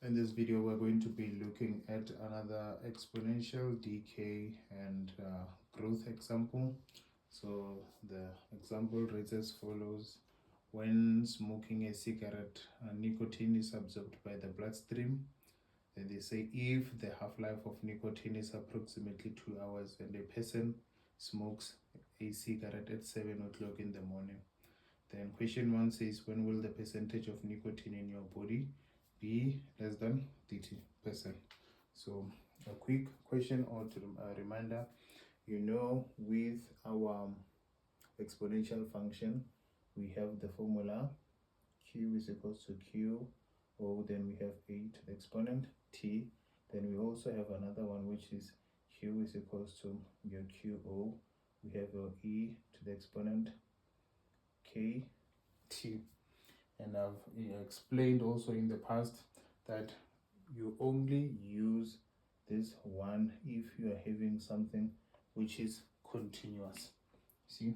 In this video, we're going to be looking at another exponential decay and growth example. So the example reads as follows. When smoking a cigarette, nicotine is absorbed by the bloodstream. Then they say if the half-life of nicotine is approximately 2 hours and a person smokes a cigarette at 7 o'clock in the morning. Then question 1 says, when will the percentage of nicotine in your body be less than 30%? So a quick question or a reminder, with our exponential function, we have the formula q is equals to q o, then we have a to the exponent t. Then we also have another one which is q is equals to your qo. We have your e to the exponent k t. And I've explained also in the past that you only use this one if you are having something which is continuous. See,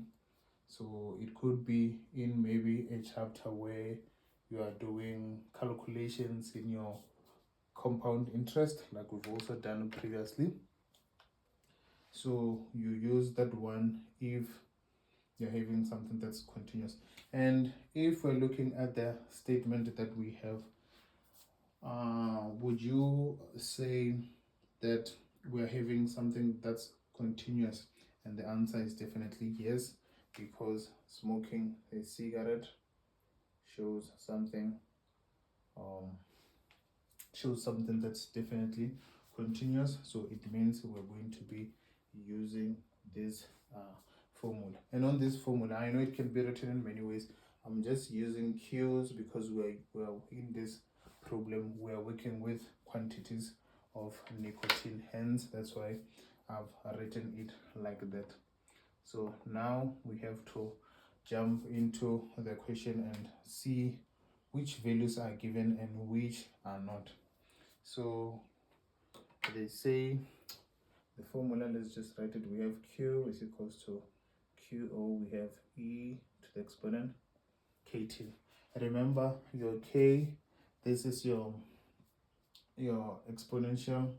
so it could be in maybe a chapter where you are doing calculations in your compound interest, like we've also done previously. So you use that one if you're having something that's continuous. And if we're looking at the statement that we have, would you say that we're having something that's continuous? And the answer is definitely yes, because smoking a cigarette shows something that's definitely continuous. So it means we're going to be using this formula. And on this formula, I know it can be written in many ways. I'm just using Q's because we're in this problem, we're working with quantities of nicotine, hence that's why I've written it like that. So now we have to jump into the question and see which values are given and which are not. So they say the formula, let's just write it. We have q is equals to qo, we have e to the exponent kt. Remember your k, this is your exponential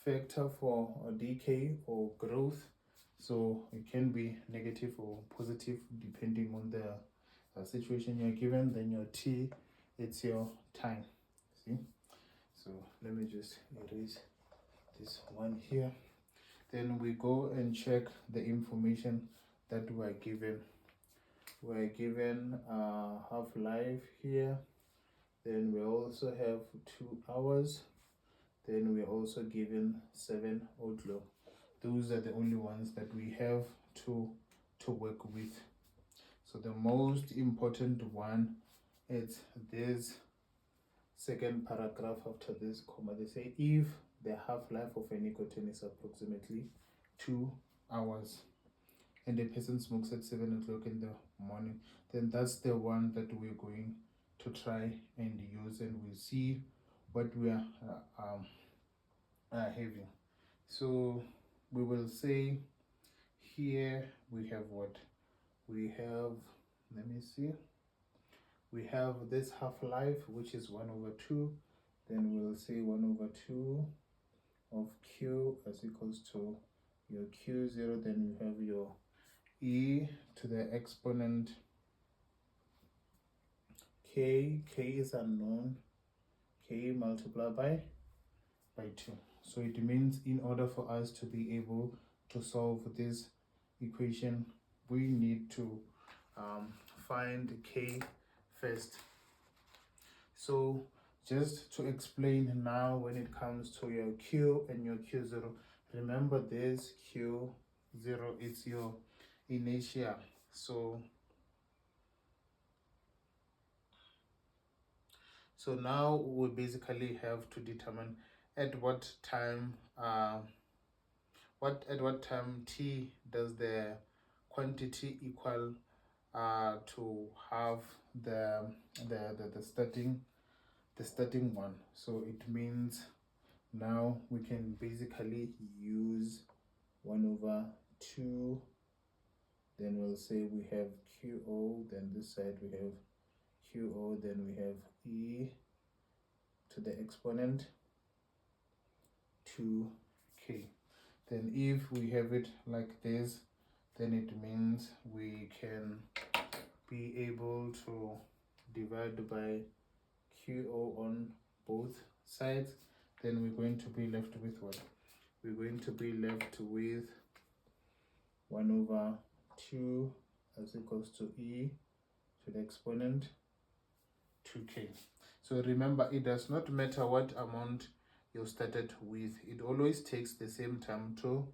factor for decay or growth. So it can be negative or positive depending on the situation you're given. Then your t, it's your time. See, so let me just erase this one here. Then we go and check the information that we're given. We're given half-life here. Then we also have 2 hours. Then we're also given 7 o'clock. Those are the only ones that we have to work with. So the most important one is this second paragraph after this comma. They say if the half-life of a nicotine is approximately 2 hours and a person smokes at 7 o'clock in the morning, then that's the one that we're going to try and use, and we'll see what we are having. So we will say here we have what we have. Let me see. We have this half-life, which is 1/2. Then we'll say 1/2 of q as equals to your q0. Then you have your e to the exponent k. K is unknown. K multiplied by 2. So it means in order for us to be able to solve this equation, we need to find k first. So just to explain now, when it comes to your q and your q0, remember this q0 is your inertia. So now we basically have to determine at what time t does the quantity equal to have the starting one. So it means now we can basically use 1/2. Then we'll say we have qo, then this side we have qo, then we have e to the exponent 2k. Then if we have it like this, then it means we can be able to divide by QO on both sides. Then we're going to be left with what? We're going to be left with 1 over 2 as equals to e to the exponent 2k. So remember, it does not matter what amount you started with, it always takes the same time to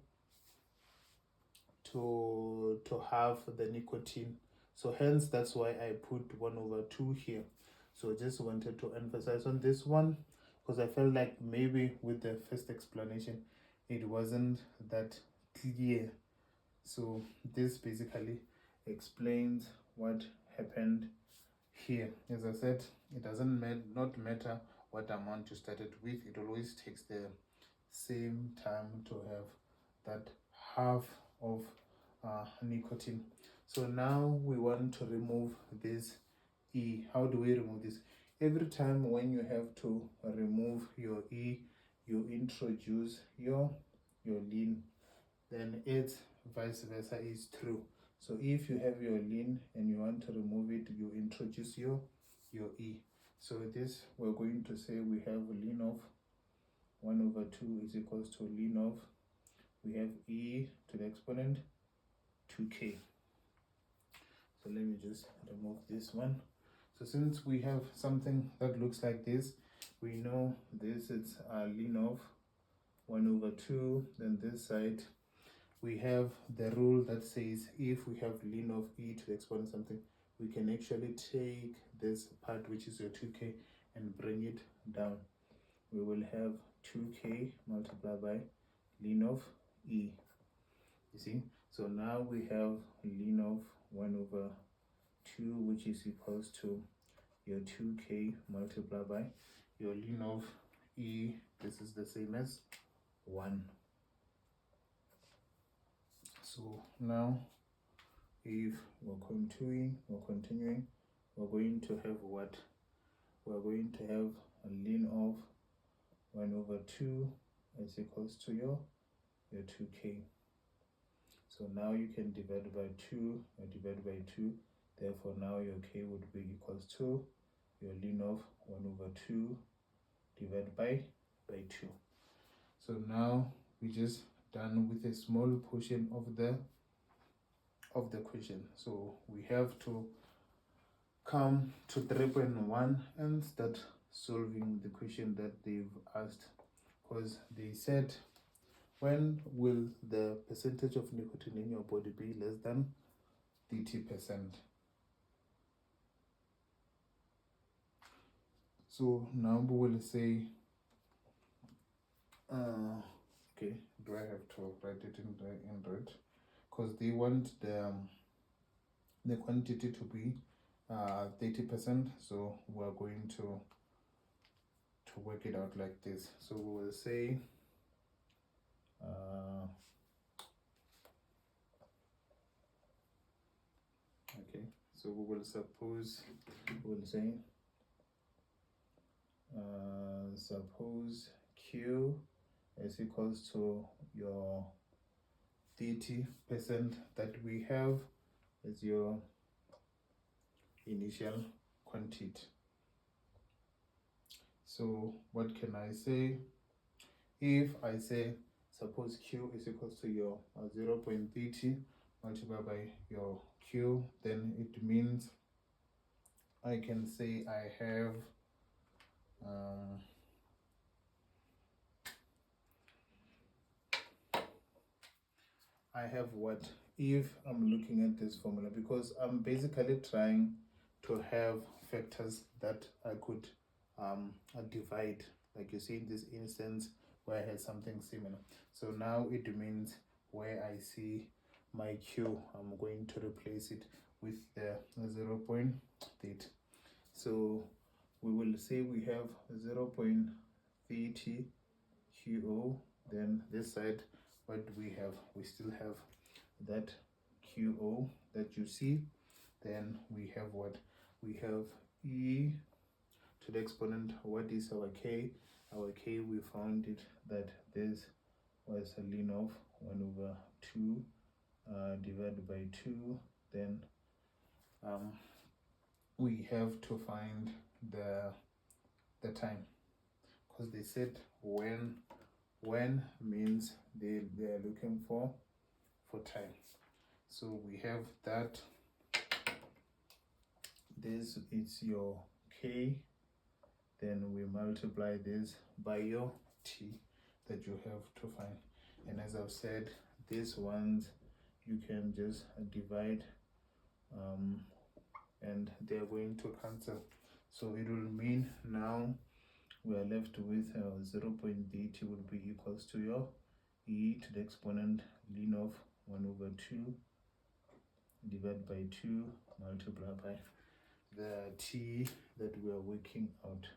have the nicotine. So hence that's why I put 1 over 2 here. So I just wanted to emphasize on this one because I felt like maybe with the first explanation it wasn't that clear. So this basically explains what happened here. As I said, it doesn't not matter what amount you started with, it always takes the same time to have that half of nicotine. So now we want to remove this E. How do we remove this? Every time when you have to remove your E, you introduce your lin, then it's vice versa is true. So if you have your lin and you want to remove it, you introduce your E. So this, we're going to say we have ln of 1 over 2 is equals to ln of, we have e to the exponent 2k. So let me just remove this one. So since we have something that looks like this, we know this is ln of 1 over 2, then this side we have the rule that says if we have ln of e to the exponent something, we can actually take this part which is your 2k and bring it down. We will have 2k multiplied by ln of e. You see, so now we have ln of 1 over 2, which is equals to your 2k multiplied by your ln of e. This is the same as 1. So now if we're continuing, we're going to have what? We're going to have a ln of 1 over 2 is equals to your 2k. So now you can divide by 2 or divide by 2. Therefore now your k would be equals to your ln of 1 over 2 divided by 2. So now we just done with a small portion of the question. So we have to come to 3.1 and start solving the question that they've asked, because they said, when will the percentage of nicotine in your body be less than 30%? So now we will say, okay, do I have to write it in red? Because they want the quantity to be 30%. So we're going to work it out like this. So we will say okay, so we will suppose, we'll say suppose Q is equals to your 30% that we have as your initial quantity. So what can I say? If I say suppose Q is equals to your 0.30 multiplied by your Q, then it means I can say I have what, if I'm looking at this formula, because I'm basically trying to have factors that I could divide, like you see in this instance where I had something similar. So now it means where I see my Q, I'm going to replace it with the 0.30. So we will say we have 0.30 QO, then this side, what do we have? We still have that QO that you see. Then we have what? We have E to the exponent. What is our k? Our k, we found it that this was a ln of 1 over 2 divided by 2. Then we have to find the time, because they said when means they are looking for time. So we have that this is your k, then we multiply this by your t that you have to find. And as I've said, these ones you can just divide and they're going to cancel. So it will mean now we are left with 0.80 would be equals to your e to the exponent ln of 1 over 2 divided by 2 multiplied by the t that we are working out.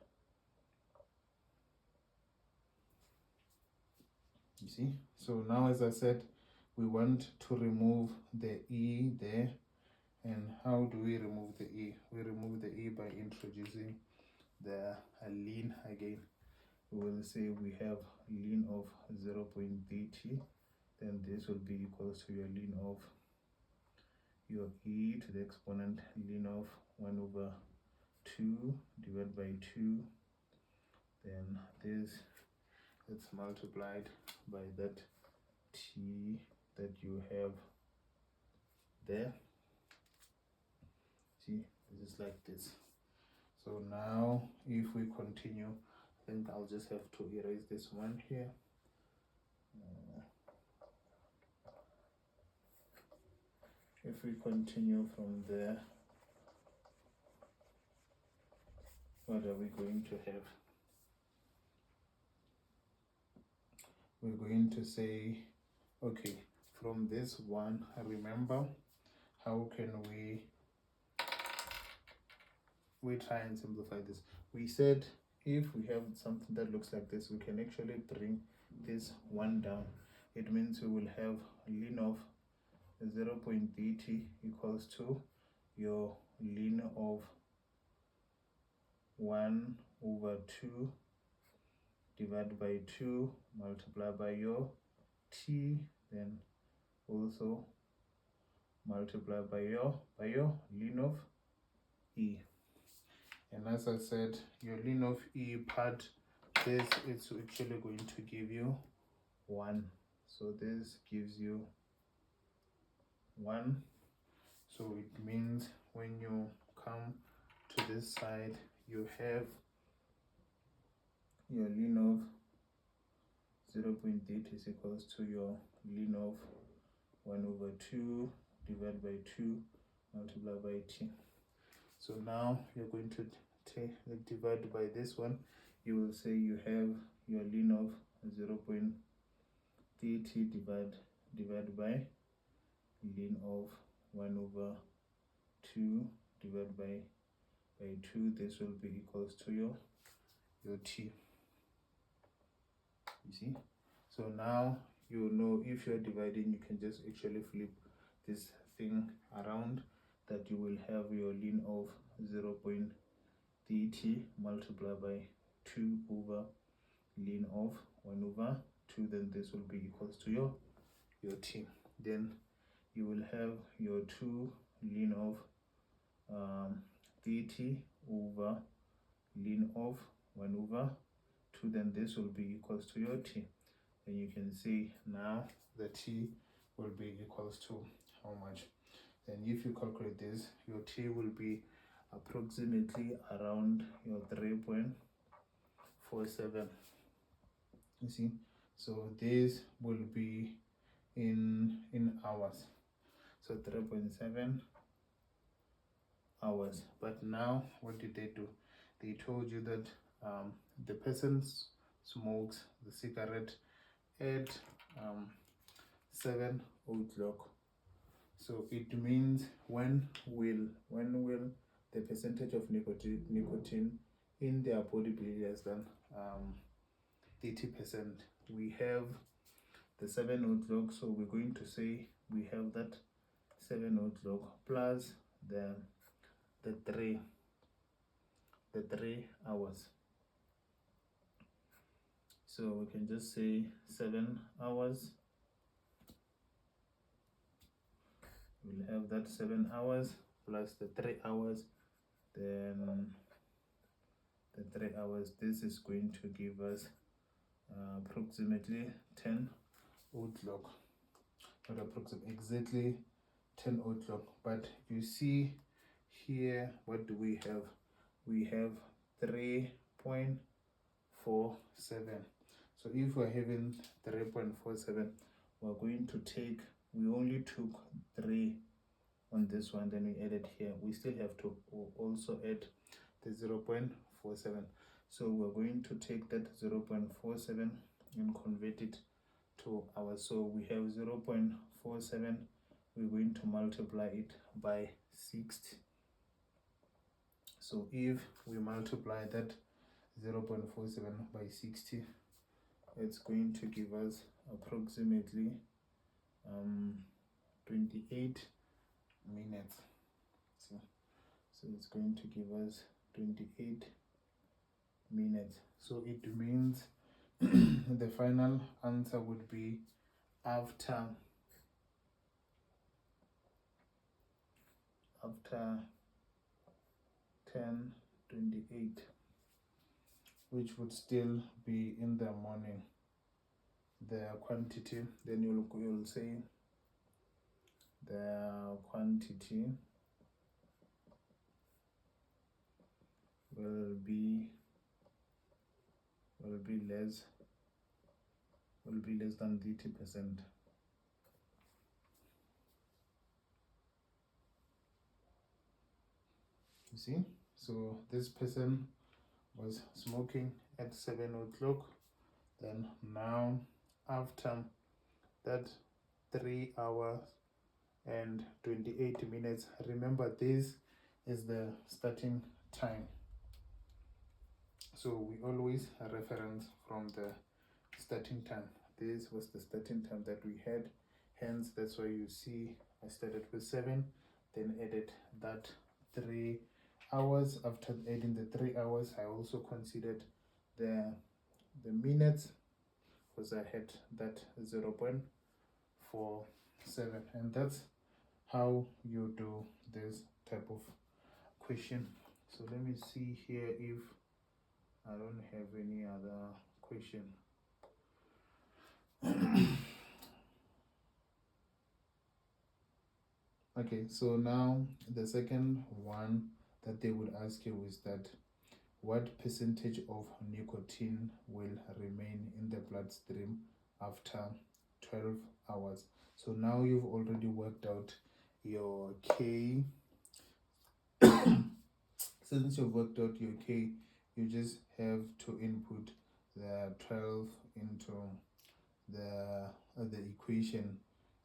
You see? So now, as I said, we want to remove the e there. And how do we remove the e? We remove the e by introducing the ln again. We will say we have ln of 0.80, then this will be equals to your ln of your e to the exponent ln of 1 over 2 divided by 2. Then this, it's multiplied by that t that you have there. See, this is like this. So now if we continue, I think I'll just have to erase this one here. If we continue from there, what are we going to have? We're going to say, okay, from this one, remember, how can we try and simplify this? We said if we have something that looks like this, we can actually bring this one down. It means we will have ln of 0.80 equals to your ln of 1 over 2 divided by 2 multiplied by your t, then also multiply by your ln of e. And as I said, your ln of e part, this is actually going to give you 1. So this gives you 1. So it means when you come to this side, you have your ln of 0.8 is equals to your ln of 1 over 2 divided by 2 multiplied by t. So now you're going to divide by this one. You will say you have your ln of 0.30 divided by ln of 1 over 2 divided by 2. This will be equals to your t. You see? So now you know if you're dividing, you can just actually flip this thing around, that you will have your ln of 0.30 multiplied by 2 over ln of 1 over 2. Then this will be equals to your t. Then you will have your 2 ln of 30 over ln of 1 over 2. Then this will be equals to your t. And you can see now the t will be equals to how much? And if you calculate this, your t will be approximately around your 3.47. You see? So this will be in hours. So 3.7 hours. But now what did they do? They told you that the person smokes the cigarette at 7 o'clock. So it means when will the percentage of nicotine in their body be less than 30%. We have the 7 o'clock, so we're going to say we have that 7 o'clock plus the the 3 hours. So we can just say 7 hours. We'll have that 7 hours plus the 3 hours, then the 3 hours. This is going to give us approximately 10 o'clock. Not approximately, exactly 10 o'clock. But you see here, what do we have? We have 3.47. So if we're having 3.47, we're going to take, we only took 3 on this one, then we added here. We still have to also add the 0.47. So we're going to take that 0.47 and convert it to hours. So we have 0.47. We're going to multiply it by 60. So if we multiply that 0.47 by 60, it's going to give us approximately 28 minutes. So it's going to give us 28 minutes. So it means the final answer would be after 10:28, which would still be in the morning. The quantity, then you'll say the quantity will be less than 30%. You see, so this person was smoking at 7 o'clock. Then now, after that 3 hours and 28 minutes, remember this is the starting time. So we always reference from the starting time. This was the starting time that we had. Hence, that's why you see I started with 7, then added that 3 hours. After adding the 3 hours, I also considered the minutes, because I had that 0.47, and that's how you do this type of question. So let me see here if I don't have any other question. Okay, so now the second one that they would ask you is that what percentage of nicotine will remain in the bloodstream after 12 hours? So now you've already worked out your K. Since you've worked out your K, you just have to input the 12 into the equation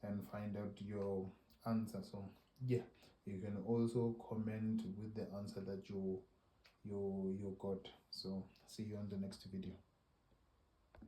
and find out your answer. So yeah, you can also comment with the answer that you got. So see you on the next video.